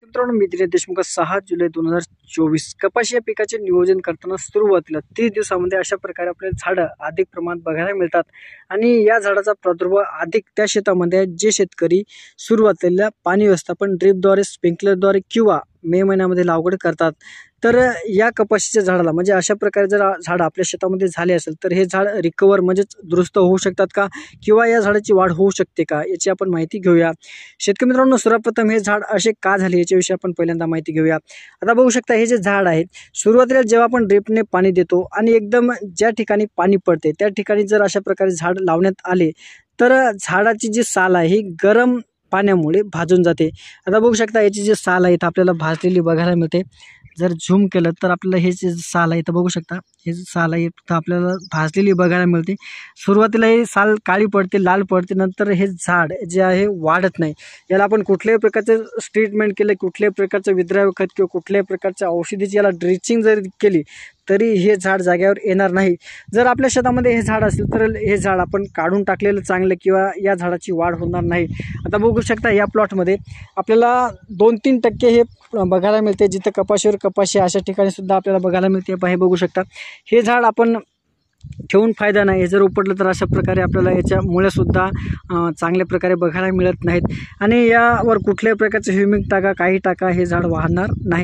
मित्रांनो, मी दिनेश देशमुख 6 जुलै 2024 कपाशी या पिकाचे नियोजन करताना सुरुवातीला 30 दिवसामध्ये अशा प्रकारे आपल्याला झाडं अधिक प्रमाणात बघायला मिळतात आणि या झाडाचा प्रादुर्भाव अधिक त्या शेतामध्ये आहे जे शेतकरी सुरुवातीला पाणी व्यवस्थापन ड्रिपद्वारे स्प्रिंकलरद्वारे किंवा मे महिन्यामध्ये लागवड करतात। तर या कपाशीच्या झाडाला म्हणजे अशा प्रकारे जर झाड आपल्या शेतामध्ये झाले असेल तर हे झाड रिकवर म्हणजे दुरुस्त होऊ शकतात का किंवा या झाडाची वाढ होऊ शकते का याची आपण माहिती घेऊया। शेतकरी मित्रांनो, सर्वप्रथम हे झाड असे का झाले याच्याविषयी आपण पहिल्यांदा माहिती घेऊया। आता बघू शकता हे जे झाड आहे सुरुवातीला जेव्हा आपण ड्रिपने पाणी देतो आणि एकदम ज्या ठिकाणी पाणी पडते त्या ठिकाणी जर अशा प्रकारे झाड लावण्यात आले तर झाडाची जी साल आहे ही गरम पाण्यामुळे भाजून जाते। आता बघू शकता याची जी साल आहे आपल्याला भाजलेली बघायला मिळते। जर झूम केलं तर आपल्याला हे जे साल आहे बघू शकता हे जे साल आहे आपल्याला भाजलेली बघायला मिळते। सुरुवातीला हे साल काळी पडते, लाल पडते, नंतर हे झाड जे आहे वाढत नाही। याला आपण कुठल्याही प्रकारचे ट्रीटमेंट केले, कुठल्याही प्रकारचं विद्राव्य खत किंवा कुठल्याही प्रकारच्या औषधीची याला ड्रिचिंग जर केली तरी हे झाड जागेवर येणार नाही। जर आपल्या शेतामध्ये हे झाड असेल तर हे झाड आपण काढून टाकलेलं चांगलं किंवा या झाडाची वाढ होणार नाही। आता बघू शकता या प्लॉटमध्ये आपल्याला 2-3% हे बघायला मिळते, जिथं कपाशीवर कपाशी अशा ठिकाणी सुद्धा आपल्याला बघायला मिळते। हे बघू शकता हे झाड आपण ठेवून फायदा नाही, हे जर उपटलं तर अशा प्रकारे आपल्याला याच्या मुळे सुद्धा चांगल्या प्रकारे बघायला मिळत नाहीत आणि यावर कुठल्याही प्रकारचे ह्युमिक टाका काही टाका हे झाड वाढणार नाही।